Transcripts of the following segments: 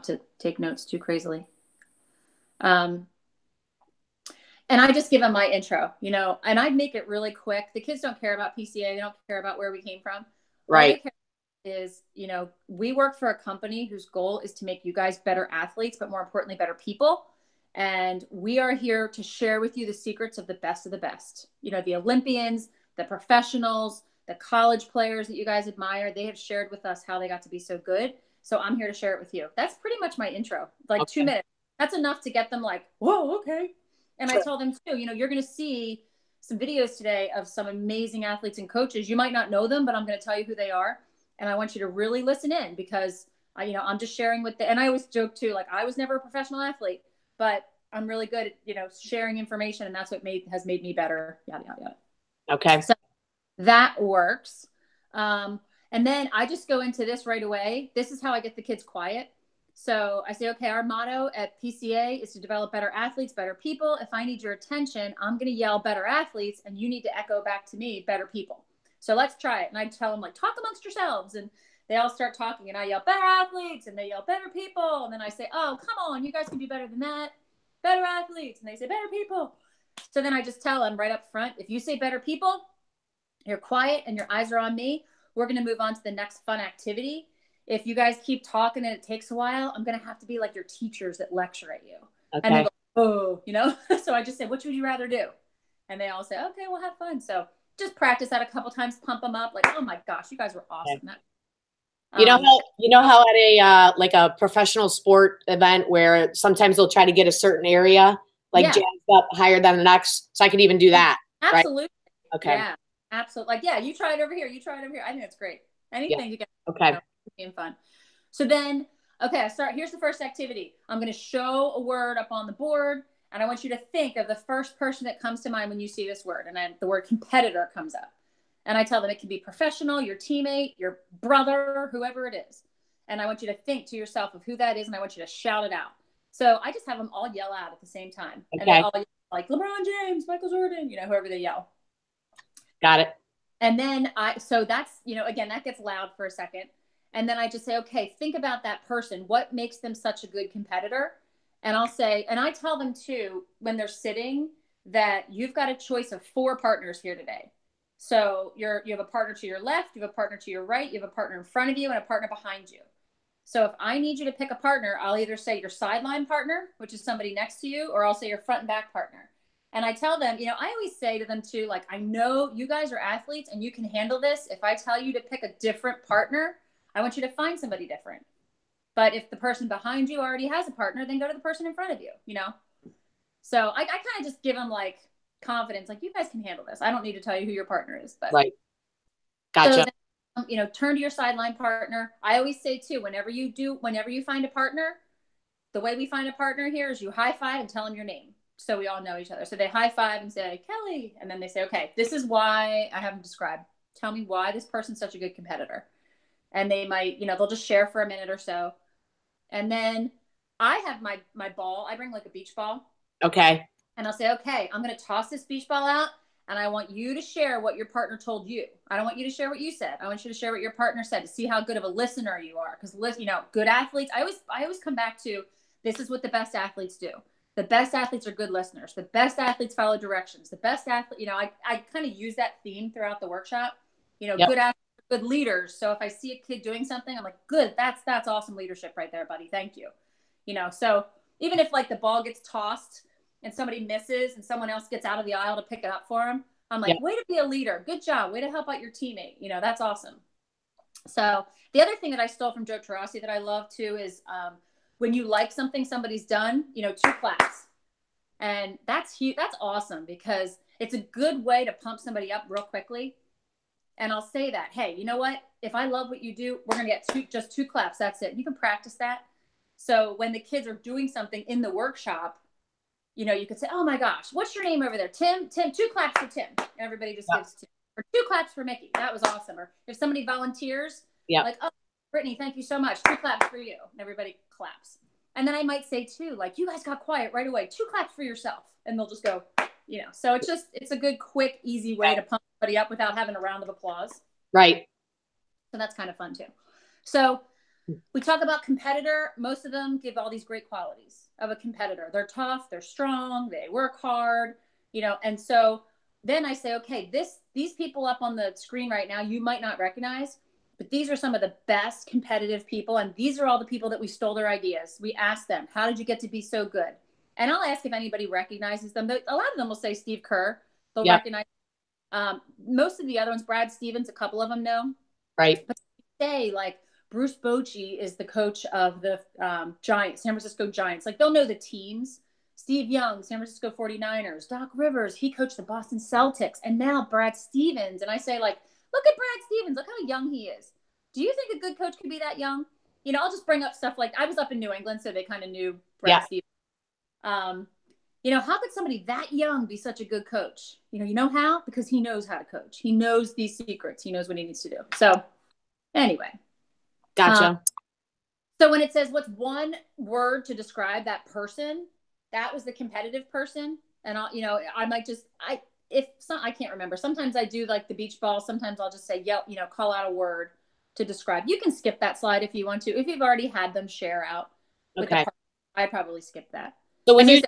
to take notes too crazily. And I just give them my intro, you know, and I make it really quick. The kids don't care about PCA. They don't care about where we came from. Right. All they care is, you know, we work for a company whose goal is to make you guys better athletes, but more importantly, better people. And we are here to share with you the secrets of the best of the best. You know, the Olympians, the professionals, the college players that you guys admire, they have shared with us how they got to be so good. So I'm here to share it with you. That's pretty much my intro, like Okay. 2 minutes. That's enough to get them like, whoa, okay. And Sure. I tell them too, you know, you're going to see some videos today of some amazing athletes and coaches. You might not know them, but I'm going to tell you who they are. And I want you to really listen in because you know, I'm just sharing with and I always joke too, like I was never a professional athlete, but I'm really good at, you know, sharing information, and that's what has made me better. Yada, yada, yada. Okay. So that works. And then I just go into this right away. This is how I get the kids quiet. So I say, okay, our motto at PCA is to develop better athletes, better people. If I need your attention, I'm going to yell better athletes, and you need to echo back to me better people. So let's try it. And I tell them, like, talk amongst yourselves. And they all start talking, and I yell better athletes, and they yell better people. And then I say, oh, come on, you guys can do better than that. Better athletes. And they say better people. So then I just tell them right up front, if you say better people, you're quiet and your eyes are on me, we're going to move on to the next fun activity. If you guys keep talking and it takes a while, I'm going to have to be like your teachers that lecture at you. Okay. And they go, oh, you know? So I just say, which would you rather do? And they all say, okay, we'll have fun. So just practice that a couple times, pump them up. Like, oh my gosh, you guys were awesome. Okay. You know how at a like a professional sport event where sometimes they'll try to get a certain area like jazzed up higher than the next. So I could even do that. Absolutely. Right? Okay. Yeah, absolutely. Like, yeah, you try it over here. You try it over here. I think that's great. Anything to get being fun. So then, okay, I start. Here's the first activity. I'm going to show a word up on the board, and I want you to think of the first person that comes to mind when you see this word. And then the word competitor comes up. And I tell them it can be professional, your teammate, your brother, whoever it is. And I want you to think to yourself of who that is, and I want you to shout it out. So I just have them all yell out at the same time. Okay. And they all yell like LeBron James, Michael Jordan, you know, whoever they yell. Got it. And then so that's, you know, again, that gets loud for a second. And then I just say, okay, think about that person. What makes them such a good competitor? And I'll say, and I tell them too, when they're sitting, that you've got a choice of 4 partners here today. So you have a partner to your left, you have a partner to your right, you have a partner in front of you, and a partner behind you. So if I need you to pick a partner, I'll either say your sideline partner, which is somebody next to you, or I'll say your front and back partner. And I tell them, you know, I always say to them too, like, I know you guys are athletes and you can handle this. If I tell you to pick a different partner, I want you to find somebody different. But if the person behind you already has a partner, then go to the person in front of you, you know? So I kind of just give them like confidence, like, you guys can handle this. I don't need to tell you who your partner is, but right. Gotcha. So then, you know, turn to your sideline partner. I always say too, whenever you find a partner, the way we find a partner here is you high five and tell them your name. So we all know each other. So they high five and say, Kelly. And then they say, okay, this is why I have them describe. Tell me why this person's such a good competitor. And they might, you know, they'll just share for a minute or so. And then I have my ball. I bring like a beach ball. Okay. And I'll say, okay, I'm going to toss this beach ball out. And I want you to share what your partner told you. I don't want you to share what you said. I want you to share what your partner said to see how good of a listener you are. Because, you know, good athletes, I always come back to, this is what the best athletes do. The best athletes are good listeners. The best athletes follow directions. The best athlete, you know, I kind of use that theme throughout the workshop. You know, good athletes, good leaders. So if I see a kid doing something, I'm like, good, that's awesome leadership right there, buddy. Thank you. You know, so even if like the ball gets tossed and somebody misses and someone else gets out of the aisle to pick it up for them, I'm like, way to be a leader. Good job. Way to help out your teammate. You know, that's awesome. So the other thing that I stole from Joe Tarasi that I love too is when you like something somebody's done, you know, 2 claps. And that's huge. That's awesome because it's a good way to pump somebody up real quickly. And I'll say that, hey, you know what? If I love what you do, we're going to get just 2 claps. That's it. You can practice that. So when the kids are doing something in the workshop, you know, you could say, oh my gosh, what's your name over there? Tim, 2 claps for Tim. And everybody just gives 2. Or 2 claps for Mickey. That was awesome. Or if somebody volunteers, like, oh, Brittany, thank you so much. 2 claps for you. And everybody claps. And then I might say too, like, you guys got quiet right away. 2 claps for yourself. And they'll just go, you know, so it's a good, quick, easy way to pump somebody up without having a round of applause. Right. So that's kind of fun too. So We talk about competitor. Most of them give all these great qualities of a competitor. They're tough, they're strong, they work hard, you know. And so then I say, okay, these people up on the screen right now, you might not recognize, but these are some of the best competitive people. And these are all the people that we stole their ideas. We asked them, how did you get to be so good? And I'll ask if anybody recognizes them. A lot of them will say Steve Kerr. They'll recognize. Most of the other ones, Brad Stevens, a couple of them know. Right. But say like Bruce Bochy is the coach of the Giants, San Francisco Giants. Like they'll know the teams. Steve Young, San Francisco 49ers. Doc Rivers, he coached the Boston Celtics. And now Brad Stevens. And I say like, look at Brad Stevens. Look how young he is. Do you think a good coach could be that young? You know, I'll just bring up stuff like I was up in New England, so they kind of knew Brad Stevens. You know, how could somebody that young be such a good coach? You know how? Because he knows how to coach. He knows these secrets. He knows what he needs to do. So anyway. Gotcha. So when it says what's one word to describe that person, that was the competitive person. And I'll, you know, I might just, I can't remember. Sometimes I do like the beach ball. Sometimes I'll just say, call out a word to describe. You can skip that slide if you want to. If you've already had them share out. Okay. I probably skip that. So when you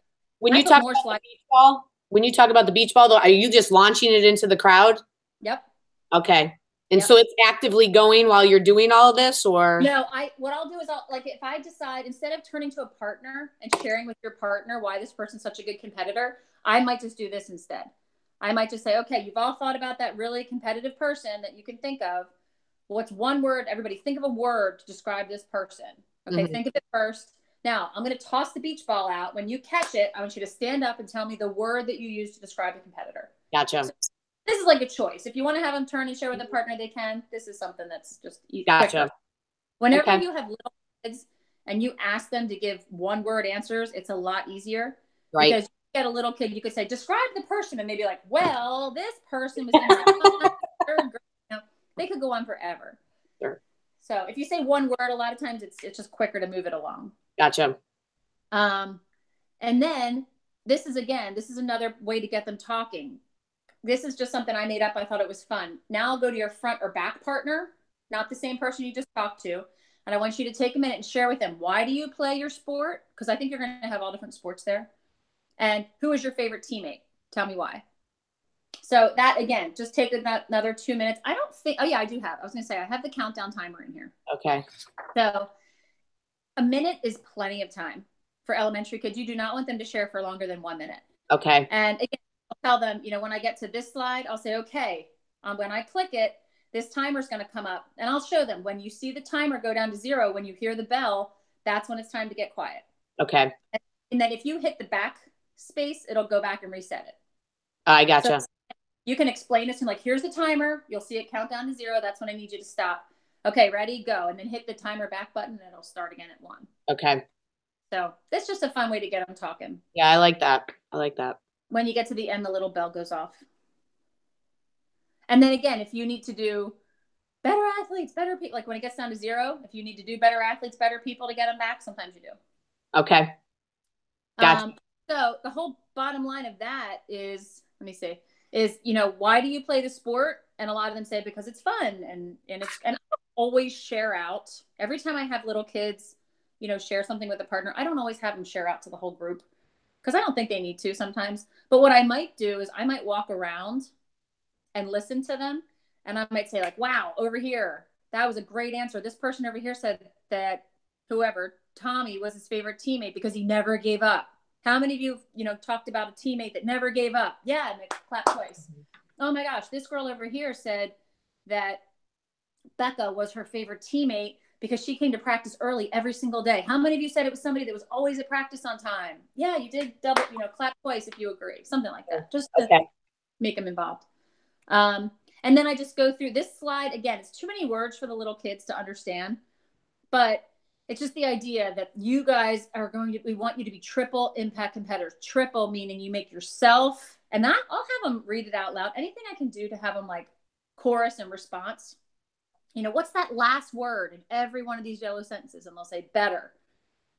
talk about the beach ball, though, are you just launching it into the crowd? Yep. Okay. And so it's actively going while you're doing all of this, or? No, what I'll do is if I decide, instead of turning to a partner and sharing with your partner why this person's such a good competitor, I might just do this instead. I might just say, okay, you've all thought about that really competitive person that you can think of. What's one word? Everybody think of a word to describe this person. Okay, think of it first. Now, I'm going to toss the beach ball out. When you catch it, I want you to stand up and tell me the word that you use to describe a competitor. Gotcha. So this is like a choice. If you want to have them turn and share with a partner, they can. This is something that's just easy. Gotcha. Whenever you have little kids and you ask them to give one-word answers, it's a lot easier. Right. Because you get a little kid, you could say, describe the person, and they'd be like, well, this person was in my third grade. You know, they could go on forever. Sure. So if you say one word, a lot of times it's just quicker to move it along. Gotcha. And then this is another way to get them talking. This is just something I made up. I thought it was fun. Now I'll go to your front or back partner, not the same person you just talked to. And I want you to take a minute and share with them, why do you play your sport? Because I think you're going to have all different sports there. And who is your favorite teammate? Tell me why. So that, again, just take another 2 minutes. I don't think, I do have. I was going to say, I have the countdown timer in here. Okay. So a minute is plenty of time for elementary kids. You do not want them to share for longer than 1 minute. Okay. And again, I'll tell them, when I get to this slide, I'll say, okay, when I click it, this timer is going to come up, and I'll show them when you see the timer go down to 0, when you hear the bell, that's when it's time to get quiet. Okay. And then if you hit the back space, it'll go back and reset it. I gotcha. So you can explain this and like, here's the timer. You'll see it count down to 0. That's when I need you to stop. Okay, ready, go. And then hit the timer back button and it'll start again at 1. Okay. So that's just a fun way to get them talking. Yeah, I like that. When you get to the end, the little bell goes off. And then again, if you need to do better athletes, better people, like when it gets down to 0, if you need to do better athletes, better people to get them back, sometimes you do. Okay. Gotcha. So the whole bottom line of that is, why do you play the sport? And a lot of them say because it's fun, and I always share out. Every time I have little kids, share something with a partner, I don't always have them share out to the whole group because I don't think they need to sometimes. But what I might do is I might walk around and listen to them, and I might say like, wow, over here, that was a great answer. This person over here said that whoever, Tommy, was his favorite teammate because he never gave up. How many of you, talked about a teammate that never gave up? Yeah, and they clap twice. Oh my gosh, this girl over here said that Becca was her favorite teammate because she came to practice early every single day. How many of you said it was somebody that was always at practice on time? Yeah, you did double, clap twice if you agree. Something like that, just to make them involved. And then I just go through this slide. Again, it's too many words for the little kids to understand, but it's just the idea that you guys we want you to be triple impact competitors. Triple meaning you make yourself, and that I'll have them read it out loud. Anything I can do to have them like chorus and response. What's that last word in every one of these yellow sentences? And they'll say better.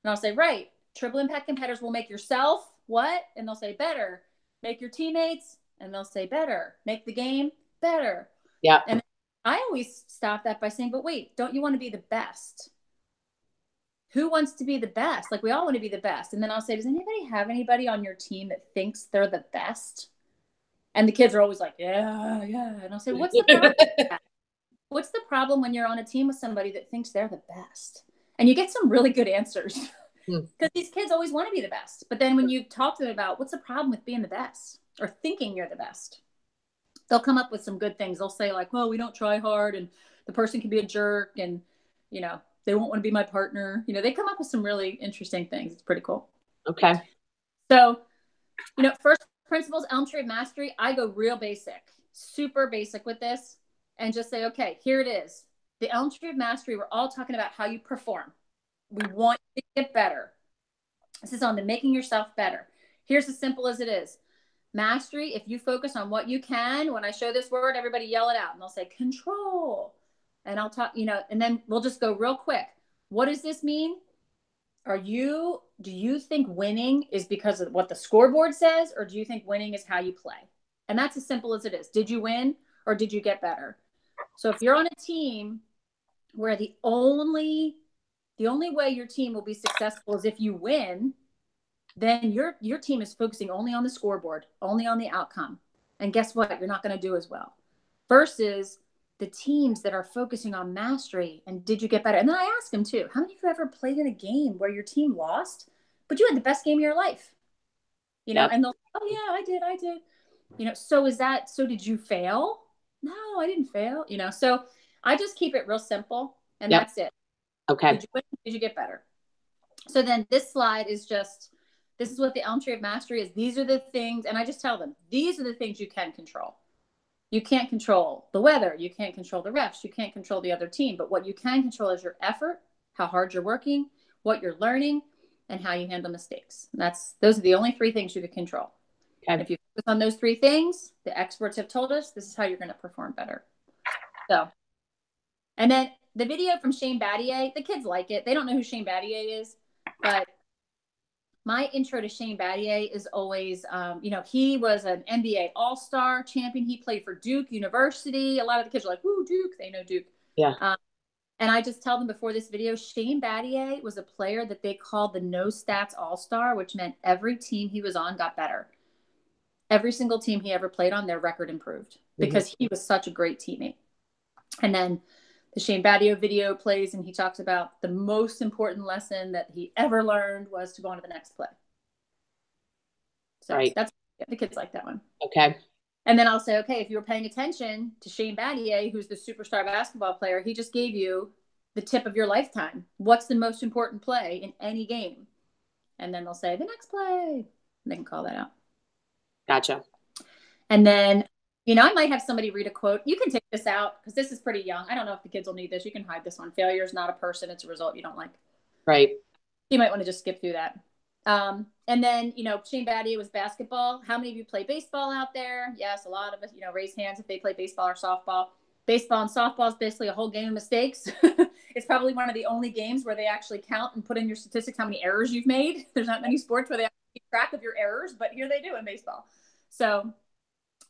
And I'll say, right, triple impact competitors will make yourself what? And they'll say better. Make your teammates, and they'll say better. Make the game better. Yeah. And I always stop that by saying, but wait, don't you want to be the best? who wants to be the best? Like, we all want to be the best. And then I'll say, does anybody have anybody on your team that thinks they're the best? And the kids are always like, yeah. And I'll say, what's the problem? What's the problem when you're on a team with somebody that thinks they're the best? And you get some really good answers because these kids always want to be the best. But then when you talk to them about what's the problem with being the best or thinking you're the best, they'll come up with some good things. They'll say like, well, we don't try hard and the person can be a jerk and, you know, they won't want to be my partner. You know, they come up with some really interesting things. It's pretty cool. Okay. So, you know, first principles, Elm Tree of Mastery, I go real basic, super basic with this and just say, okay, here it is. The Elm Tree of Mastery, we're all talking about how you perform. We want you to get better. This is on the making yourself better. Here's as simple as it is. Mastery, if you focus on what you can, when I show this word, everybody yell it out and they'll say control. And I'll talk, you know, and then we'll just go real quick. What does this mean? Do you think winning is because of what the scoreboard says, or do you think winning is how you play? And that's as simple as it is. Did you win or did you get better? So if you're on a team where the only way your team will be successful is if you win, then your team is focusing only on the scoreboard, only on the outcome. And guess what? You're not going to do as well. Versus the teams that are focusing on mastery and did you get better? And then I ask them too, how many of you ever played in a game where your team lost, but you had the best game of your life? You know, and they'll, oh yeah, I did. You know, so did you fail? No, I didn't fail. You know, so I just keep it real simple and that's it. Okay. Did you win? Did you get better? So then this slide is just, this is what the Elm Tree of Mastery is. These are the things, and I just tell them, these are the things you can control. You can't control the weather. You can't control the refs. You can't control the other team. But what you can control is your effort, how hard you're working, what you're learning, and how you handle mistakes. And those are the only three things you can control. Okay. And if you focus on those three things, the experts have told us this is how you're going to perform better. So, and then the video from Shane Battier, the kids like it. They don't know who Shane Battier is, but my intro to Shane Battier is always, you know, he was an NBA All-Star champion. He played for Duke University. A lot of the kids are like, "Ooh, Duke!" They know Duke. Yeah. And I just tell them before this video, Shane Battier was a player that they called the No Stats All-Star, which meant every team he was on got better. Every single team he ever played on, their record improved because he was such a great teammate. And then the Shane Battier video plays and he talks about the most important lesson that he ever learned was to go on to the next play. So that's, the kids like that one. Okay. And then I'll say, okay, if you were paying attention to Shane Battier, who's the superstar basketball player, he just gave you the tip of your lifetime. What's the most important play in any game? And then they'll say the next play. And they can call that out. Gotcha. And then, you know, I might have somebody read a quote. You can take this out because this is pretty young. I don't know if the kids will need this. You can hide this one. Failure is not a person. It's a result you don't like. Right. You might want to just skip through that. And then, you know, Shane Battier was basketball. How many of you play baseball out there? Yes, a lot of us, you know, raise hands if they play baseball or softball. Baseball and softball is basically a whole game of mistakes. It's probably one of the only games where they actually count and put in your statistics how many errors you've made. There's not many sports where they actually keep track of your errors, but here they do in baseball. So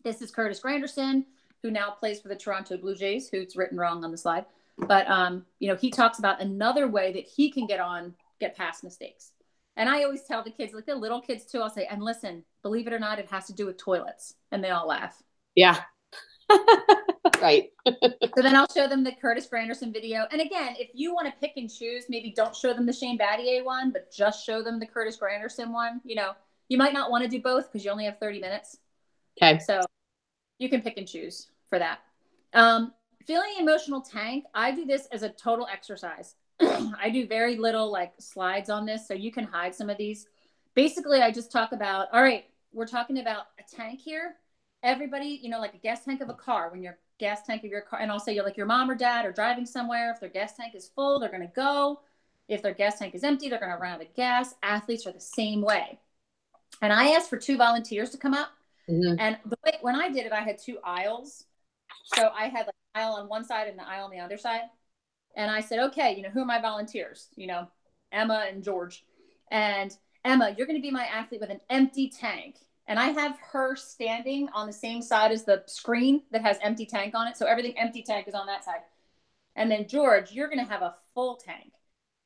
this is Curtis Granderson, who now plays for the Toronto Blue Jays, who's written wrong on the slide. But, you know, he talks about another way that he can get past mistakes. And I always tell the kids, like the little kids too, I'll say, and listen, believe it or not, it has to do with toilets. And they all laugh. Yeah. Right. So then I'll show them the Curtis Granderson video. And again, if you want to pick and choose, maybe don't show them the Shane Battier one, but just show them the Curtis Granderson one. You know, you might not want to do both because you only have 30 minutes. Okay. So you can pick and choose for that. Feeling emotional tank. I do this as a total exercise. I do very little like slides on this, so you can hide some of these. Basically, I just talk about, all right, we're talking about a tank here. Everybody, you know, like a gas tank of a car, when your gas tank of your car, and I'll say you're like your mom or dad are driving somewhere. If their gas tank is full, they're going to go. If their gas tank is empty, they're going to run out of gas. Athletes are the same way. And I asked for 2 volunteers to come up. And when I did it, I had 2 aisles. So I had like an aisle on one side and an aisle on the other side. And I said, okay, you know, who are my volunteers? You know, Emma and George. And Emma, you're going to be my athlete with an empty tank. And I have her standing on the same side as the screen that has empty tank on it. So everything empty tank is on that side. And then George, you're going to have a full tank.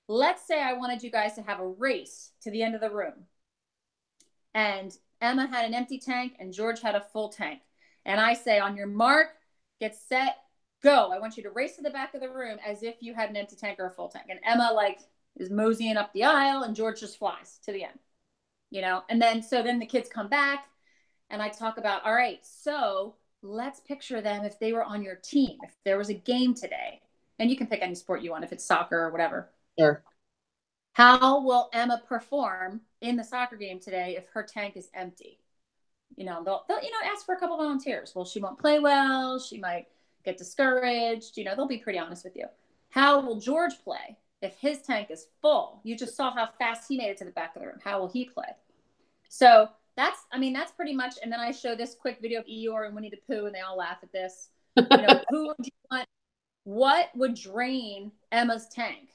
let's say I wanted you guys to have a race to the end of the room. And Emma had an empty tank and George had a full tank. And I say, on your mark, get set, go. I want you to race to the back of the room as if you had an empty tank or a full tank. And Emma like is moseying up the aisle and George just flies to the end, And then the kids come back and I talk about, all right, so let's picture them if they were on your team, if there was a game today. And you can pick any sport you want, if it's soccer or whatever. Sure. How will Emma perform in the soccer game today if her tank is empty? They'll ask for a couple volunteers. Well, she won't play well. She might get discouraged. They'll be pretty honest with you. How will George play if his tank is full? You just saw how fast he made it to the back of the room. How will he play? So that's pretty much. And then I show this quick video of Eeyore and Winnie the Pooh, and they all laugh at this. Who would you want? What would drain Emma's tank?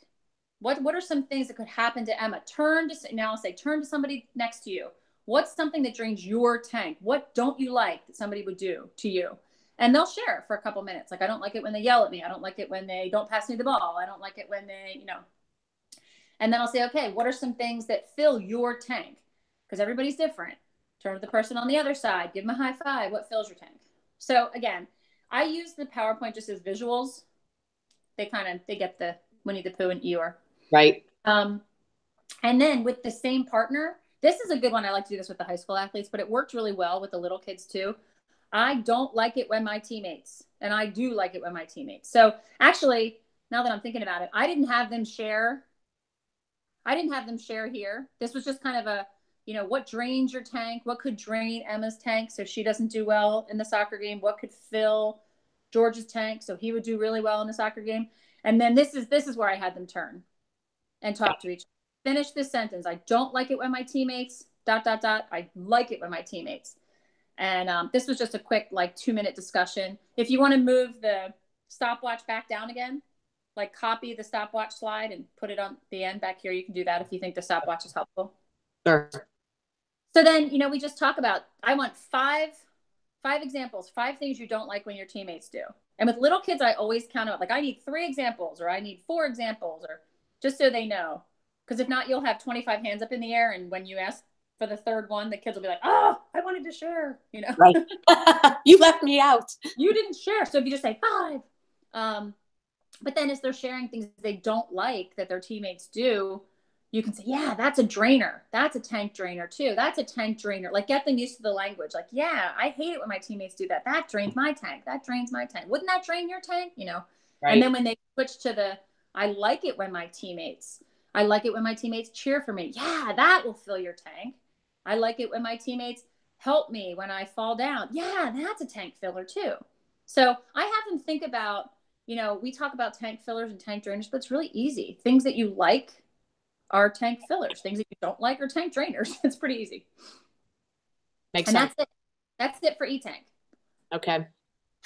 What are some things that could happen to Emma? Turn to somebody next to you. What's something that drains your tank? What don't you like that somebody would do to you? And they'll share for a couple minutes. Like, I don't like it when they yell at me. I don't like it when they don't pass me the ball. I don't like it when they, And then I'll say, okay, what are some things that fill your tank? Because everybody's different. Turn to the person on the other side. Give them a high five. What fills your tank? So again, I use the PowerPoint just as visuals. They get the Winnie the Pooh and Eeyore. Right. And then with the same partner, this is a good one. I like to do this with the high school athletes, but it worked really well with the little kids too. I don't like it when my teammates, and I do like it when my teammates. So actually, now that I'm thinking about it, I didn't have them share here. This was just kind of a, what drains your tank? What could drain Emma's tank so she doesn't do well in the soccer game? What could fill George's tank so he would do really well in the soccer game? And then this is where I had them turn and talk to each other. Finish this sentence. I don't like it when my teammates ... I like it when my teammates. And this was just a quick 2-minute discussion. If you want to move the stopwatch back down again, copy the stopwatch slide and put it on the end back here, you can do that if you think the stopwatch is helpful. Sure. So then, we just talk about, I want five examples, 5 things you don't like when your teammates do. And with little kids, I always count out, I need 3 examples, or I need 4 examples, or just so they know. Because if not, you'll have 25 hands up in the air. And when you ask for the 3rd one, the kids will be like, oh, I wanted to share, Right. You left me out. You didn't share. So if you just say 5, but then as they're sharing things they don't like that their teammates do, you can say, yeah, that's a drainer. That's a tank drainer too. That's a tank drainer. Get them used to the language. Yeah, I hate it when my teammates do that. That drains my tank. That drains my tank. Wouldn't that drain your tank? Right. And then when they switch to I like it when my teammates cheer for me. Yeah, that will fill your tank. I like it when my teammates help me when I fall down. Yeah, that's a tank filler too. So I have them think about, we talk about tank fillers and tank drainers, but it's really easy. Things that you like are tank fillers. Things that you don't like are tank drainers. It's pretty easy. Makes sense. That's it for E-Tank. Okay.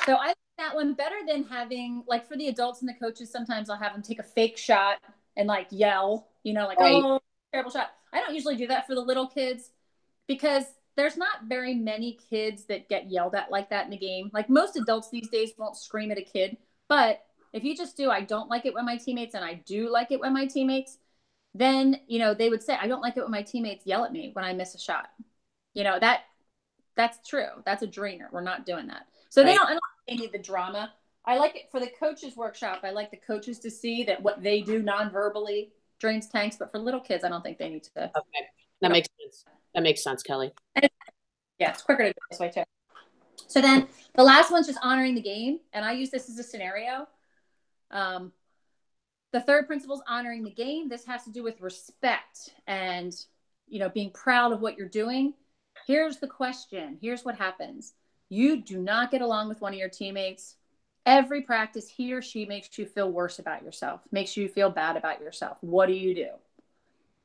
So I like that one better than having, for the adults and the coaches, sometimes I'll have them take a fake shot and yell, right. Oh, terrible shot. I don't usually do that for the little kids because there's not very many kids that get yelled at like that in the game. Most adults these days won't scream at a kid, but if you just do, I don't like it when my teammates, and I do like it when my teammates, then, they would say, I don't like it when my teammates yell at me when I miss a shot. That's true. That's a drainer. We're not doing that. So I don't think they need the drama. I like it for the coaches workshop. I like the coaches to see that what they do non-verbally drains tanks, but for little kids, I don't think they need to. Okay. That makes sense. That makes sense, Kelly. It's quicker to do this way too. So then the last one's just honoring the game. And I use this as a scenario. The 3rd principle is honoring the game. This has to do with respect and, being proud of what you're doing. Here's the question. Here's what happens. You do not get along with one of your teammates. Every practice, he or she makes you feel worse about yourself, makes you feel bad about yourself. What do you do?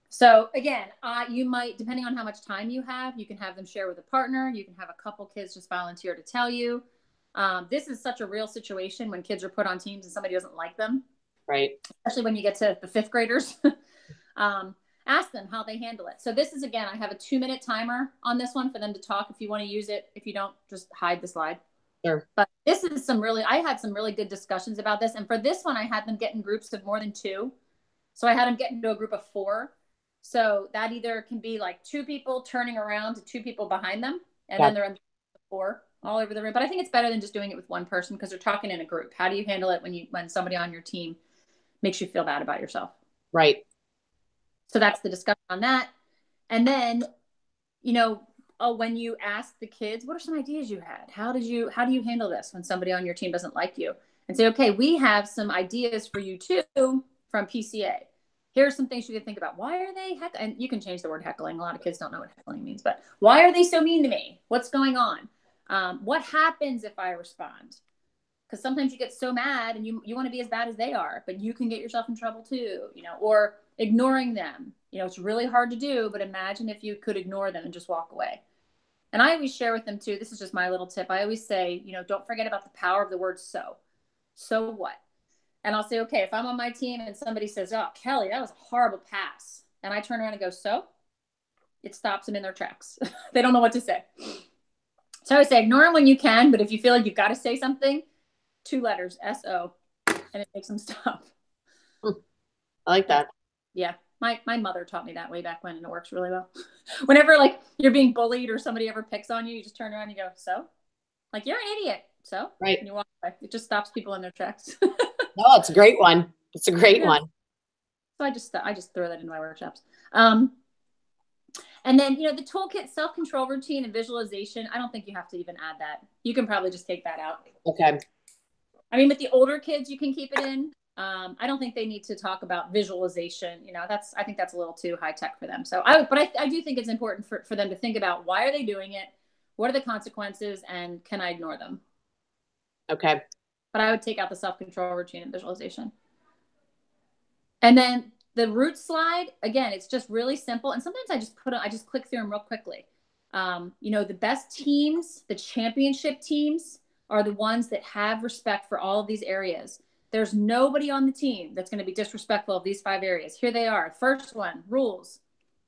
So again, you might, depending on how much time you can have them share with a partner. You can have a couple kids just volunteer to tell you. This is such a real situation when kids are put on teams and somebody doesn't like them. Right. Especially when you get to the 5th graders. Ask them how they handle it. So this is, again, I have a 2-minute timer on this one for them to talk if you want to use it. If you don't, just hide the slide. Sure. But this is I had some really good discussions about this. And for this one, I had them get in groups of more than 2. So I had them get into a group of 4. So that either can be like 2 people turning around to 2 people behind them, and then they're in the 4 all over the room. But I think it's better than just doing it with one person, because they're talking in a group. How do you handle it when somebody on your team makes you feel bad about yourself? Right. So that's the discussion on that. And then, when you ask the kids, what are some ideas you had? How do you handle this when somebody on your team doesn't like you? And say, okay, we have some ideas for you too from PCA. Here are some things you can think about. Why are they and you can change the word heckling. A lot of kids don't know what heckling means, but why are they so mean to me? What's going on? What happens if I respond? Because sometimes you get so mad and you want to be as bad as they are, but you can get yourself in trouble too, or ignoring them. It's really hard to do, but imagine if you could ignore them and just walk away. And I always share with them too, this is just my little tip. I always say, don't forget about the power of the word so. So what? And I'll say, okay, if I'm on my team and somebody says, oh, Kelly, that was a horrible pass, and I turn around and go, so? It stops them in their tracks. They don't know what to say. So I would say, ignore them when you can, but if you feel like you've got to say something, 2 letters, S-O, and it makes them stop. I like that. Yeah. My mother taught me that way back when, and it works really well. Whenever like you're being bullied or somebody ever picks on you, you just turn around and you go, so? Like, you're an idiot. So? Right. And you walk away. It just stops people in their tracks. No, it's a great one. It's a great one. So I just throw that into my workshops. And then, the toolkit, self-control routine, and visualization, I don't think you have to even add that. You can probably just take that out. Okay. I mean, with the older kids, you can keep it in. I don't think they need to talk about visualization. I think that's a little too high tech for them. So I do think it's important for them to think about, why are they doing it? What are the consequences? And can I ignore them? Okay. But I would take out the self-control routine and visualization. And then the route slide, again, it's just really simple. And sometimes I just click through them real quickly. The best teams, the championship teams, are the ones that have respect for all of these areas. There's nobody on the team that's going to be disrespectful of these 5 areas. Here they are. First one, rules,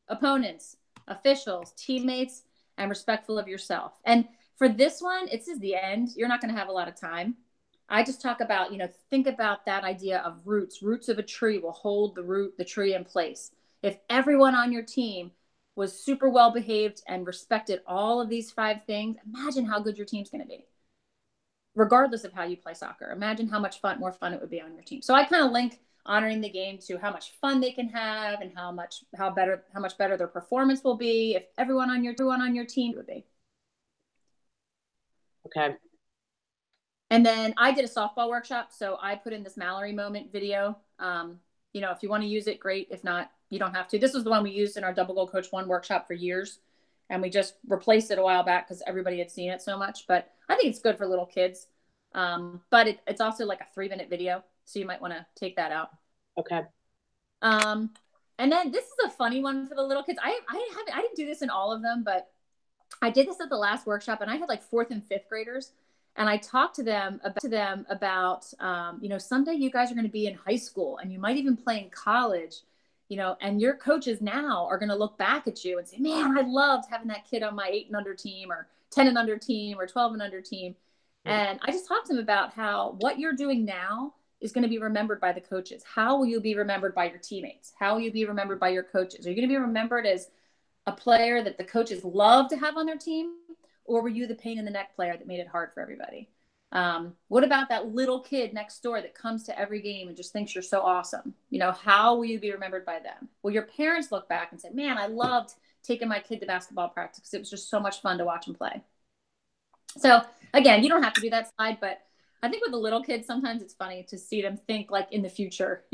opponents, officials, teammates, and respectful of yourself. And for this one, this is the end. You're not going to have a lot of time. I just talk about, think about that idea of roots. Roots of a tree will hold the tree in place. If everyone on your team was super well behaved and respected all of these 5 things, imagine how good your team's going to be. Regardless of how you play soccer, imagine how much more fun it would be on your team. So I kind of link honoring the game to how much fun they can have and how much better their performance will be if everyone on your team would be. Okay. And then I did a softball workshop, so I put in this Mallory moment video. If you want to use it, great. If not, you don't have to. This was the one we used in our Double Goal Coach 1 workshop for years, and we just replaced it a while back because everybody had seen it so much. But I think it's good for little kids. But it's also like a 3-minute video, so you might want to take that out. Okay. And then this is a funny one for the little kids. I didn't do this in all of them, but I did this at the last workshop, and I had like 4th and 5th graders. And I talked to them about, someday you guys are going to be in high school, and you might even play in college, and your coaches now are going to look back at you and say, man, I loved having that kid on my 8 and under team, or 10 and under team, or 12 and under team. And I just talked to them about how what you're doing now is going to be remembered by the coaches. How will you be remembered by your teammates? How will you be remembered by your coaches? Are you going to be remembered as a player that the coaches love to have on their team? Or were you the pain in the neck player that made it hard for everybody? What about that little kid next door that comes to every game and just thinks you're so awesome? How will you be remembered by them? Will your parents look back and say, man, I loved taking my kid to basketball practice because it was just so much fun to watch him play. So again, you don't have to do that slide, but I think with the little kids, sometimes it's funny to see them think like in the future,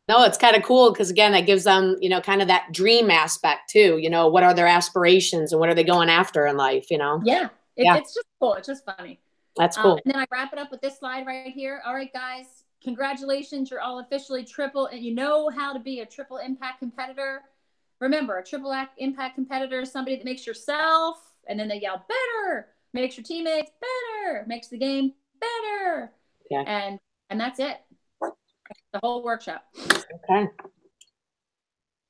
No, it's kind of cool because, again, that gives them, kind of that dream aspect too. What are their aspirations and what are they going after in life, Yeah, it's just cool. It's just funny. That's cool. And then I wrap it up with this slide right here. All right, guys, congratulations. You're all officially triple, and you know how to be a triple impact competitor. Remember, a triple impact competitor is somebody that makes yourself, and then they yell better, makes your teammates better, makes the game better. Yeah. And that's it. The whole workshop. Okay.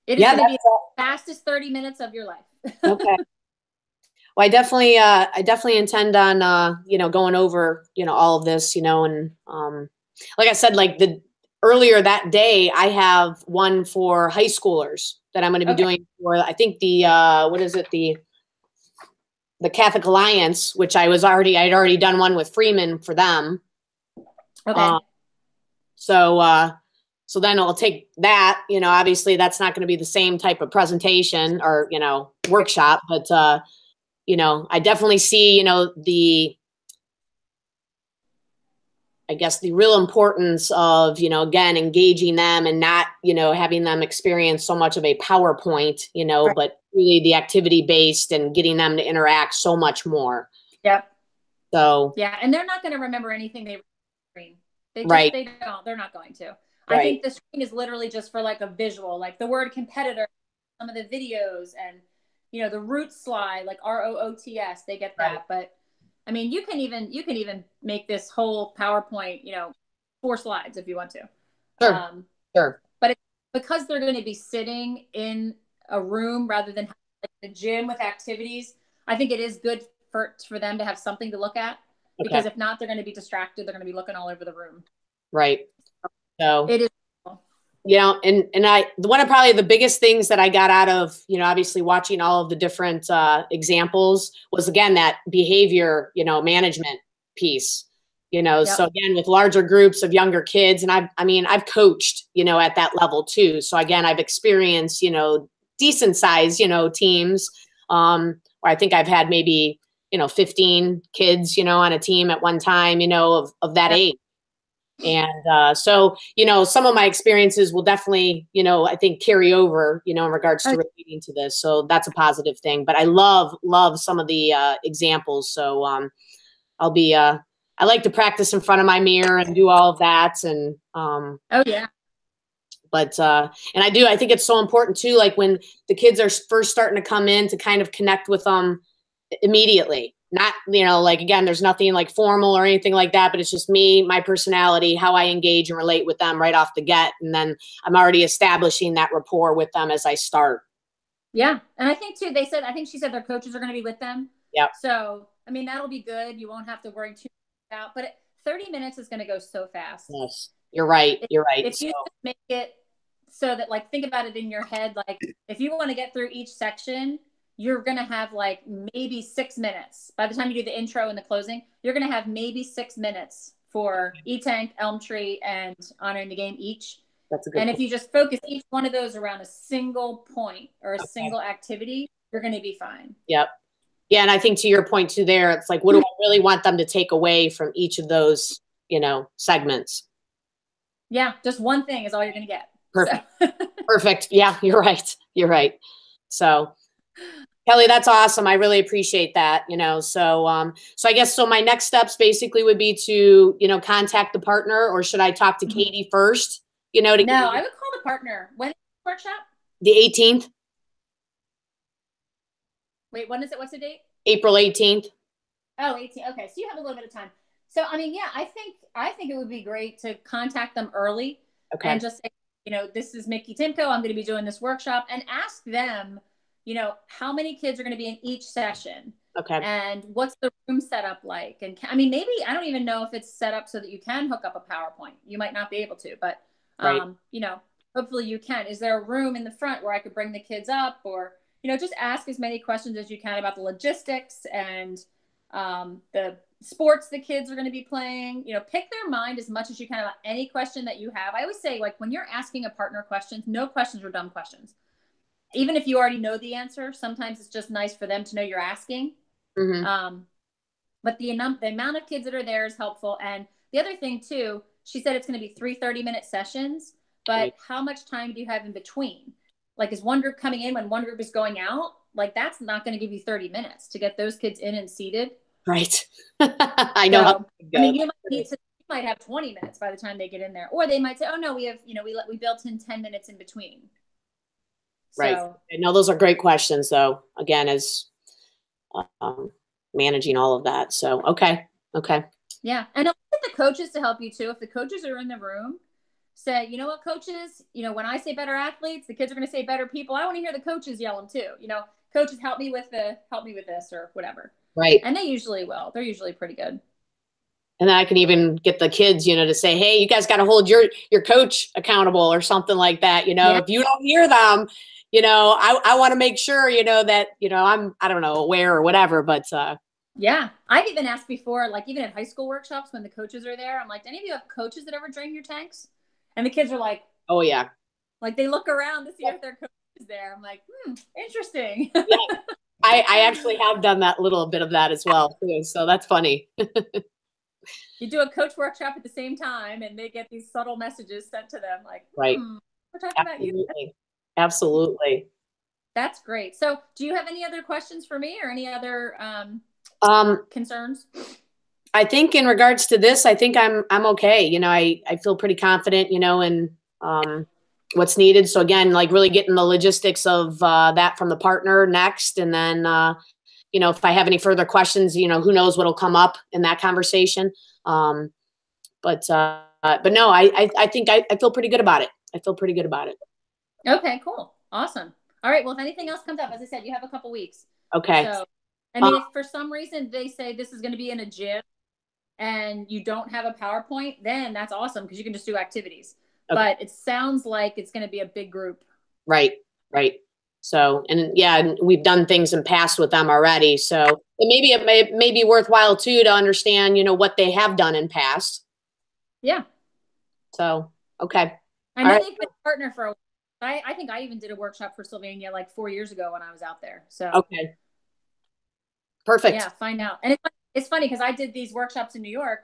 It is going to be the fastest 30 minutes of your life. Okay. Well, I definitely intend on, going over, all of this, and like I said, like earlier that day, I have one for high schoolers that I'm going to be doing for, I think what is it? The Catholic Alliance, which I'd already done one with Freeman for them. Okay. So then I'll take that, obviously that's not going to be the same type of presentation or, workshop, but, I definitely see, I guess the real importance of, again, engaging them and not, having them experience so much of a PowerPoint, Right. but really the activity based and getting them to interact so much more. Yep. So. Yeah. And they're not going to remember anything they read. Right. They're not going to. Right. I think the screen is literally just for like a visual, like the word competitor, some of the videos and, the root slide, like ROOTS, they get that. Right. But I mean, you can even make this whole PowerPoint, 4 slides if you want to. Sure. Sure. But because they're going to be sitting in a room rather than like the gym with activities, I think it is good for them to have something to look at. Okay. Because if not, they're going to be distracted. They're going to be looking all over the room. Right. So it is. And one of probably the biggest things that I got out of, obviously watching all of the different examples was, again, that behavior, management piece, Yep. So again, with larger groups of younger kids, and I've coached, at that level too. So again, I've experienced, decent size, teams, where I think I've had maybe, 15 kids, on a team at one time, of that age. And so, some of my experiences will definitely, I think carry over, in regards to relating to this. So that's a positive thing. But I love some of the examples. So I like to practice in front of my mirror and do all of that. And oh yeah. But and I think it's so important too, like when the kids are first starting to come in, to kind of connect with them immediately. Not, like, again, there's nothing like formal or anything like that, but it's just me, my personality, how I engage and relate with them right off the get. And then I'm already establishing that rapport with them as I start. Yeah. And I think too, I think she said their coaches are going to be with them. Yep. So, I mean, that'll be good. You won't have to worry too much about, but 30 minutes is going to go so fast. Yes. You're right. You're right. If you make it so that, like, think about it in your head, like if you want to get through each section, you're going to have like maybe 6 minutes. By the time you do the intro and the closing, you're going to have maybe 6 minutes for E-Tank, Elm Tree, and Honoring the Game each. That's a good And point. if you just focus each one of those around a single point or a single activity, you're going to be fine. Yep. Yeah. And I think to your point too there, it's like, what do I really want them to take away from each of those, segments? Yeah. Just one thing is all you're going to get. Perfect. So. Perfect. Yeah, you're right. You're right. So Kelly, that's awesome. I really appreciate that, so I guess, so my next steps basically would be to, contact the partner, or should I talk to Katie first, No, I would call the partner. When is the workshop? The 18th. Wait, when is it? What's the date? April 18th. Oh, 18th. Okay. So you have a little bit of time. So, I mean, yeah, I think it would be great to contact them early. Okay. And just say, this is Mickey Timco. I'm going to be doing this workshop, and ask them, how many kids are going to be in each session? Okay. And what's the room set up like? And I mean, maybe, I don't even know if it's set up so that you can hook up a PowerPoint. You might not be able to, but, right. Hopefully you can. Is there a room in the front where I could bring the kids up? Or, just ask as many questions as you can about the logistics and the sports the kids are going to be playing. Pick their mind as much as you can about any question that you have. I always say, like, when you're asking a partner questions, no questions are dumb questions. Even if you already know the answer, sometimes it's just nice for them to know you're asking. Mm-hmm. But the amount of kids that are there is helpful. And the other thing too, she said it's going to be 3 30-minute sessions, but right. How much time do you have in between? Like, is one group coming in when one group is going out? Like, that's not going to give you 30 minutes to get those kids in and seated. Right. I know. So, I mean, you might have 20 minutes by the time they get in there, or they might say, oh no, we have, we built in 10 minutes in between. Right. So, no, those are great questions, though, again, as managing all of that. So, okay. Yeah. And I'll get the coaches to help you, too. If the coaches are in the room, say, you know what, coaches, when I say better athletes, the kids are going to say better people. I want to hear the coaches yell them, too. Coaches, help me with this or whatever. Right. And they usually will. They're usually pretty good. And then I can even get the kids, to say, hey, you guys got to hold your coach accountable or something like that. Yeah. If you don't hear them, I want to make sure, that, I don't know, aware or whatever, but yeah, I've even asked before, like even at high school workshops when the coaches are there, I'm like, do any of you have coaches that ever drain your tanks? And the kids are like, oh yeah. Like they look around to see if their coach is there. I'm like, interesting. Yeah. I actually have done that little bit of that as well too. So that's funny. You do a coach workshop at the same time and they get these subtle messages sent to them like, right. We're talking about you. Absolutely. That's great. So do you have any other questions for me or any other concerns? I think in regards to this, I think I'm okay. I feel pretty confident, in what's needed. So again, like really getting the logistics of that from the partner next. And then, if I have any further questions, who knows what'll come up in that conversation. But no, I think I feel pretty good about it. I feel pretty good about it. Okay, cool. Awesome. All right. Well, if anything else comes up, as I said, you have a couple weeks. Okay. So, I mean, if for some reason they say this is going to be in a gym and you don't have a PowerPoint, then that's awesome because you can just do activities. Okay. But it sounds like it's going to be a big group. Right. So, and yeah, we've done things in past with them already. So it may be worthwhile too to understand, what they have done in past. Yeah. So, okay. I know they've been a partner for a while. I think I even did a workshop for Sylvania like 4 years ago when I was out there. So okay. Perfect. Yeah, find out. And it's funny because I did these workshops in New York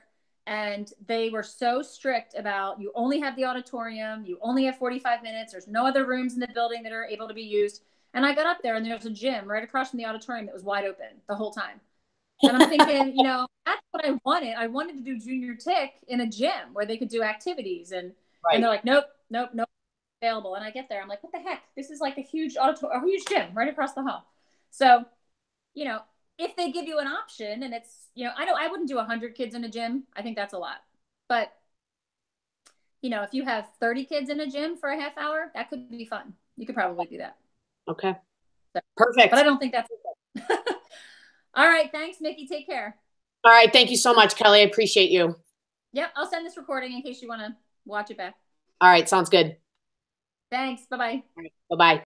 and they were so strict about you only have the auditorium, you only have 45 minutes, there's no other rooms in the building that are able to be used. And I got up there and there was a gym right across from the auditorium that was wide open the whole time. And I'm thinking, that's what I wanted. I wanted to do junior TIC in a gym where they could do activities. And they're like, nope, available. And I get there, I'm like, what the heck? This is like a huge gym right across the hall. So, if they give you an option and it's, I wouldn't do 100 kids in a gym. I think that's a lot. But, if you have 30 kids in a gym for a half hour, that could be fun. You could probably do that. Okay. So, perfect. But I don't think that's okay. All right. Thanks, Mickey. Take care. All right. Thank you so much, Kelly. I appreciate you. Yep. I'll send this recording in case you want to watch it back. All right. Sounds good. Thanks. Bye-bye. Bye-bye.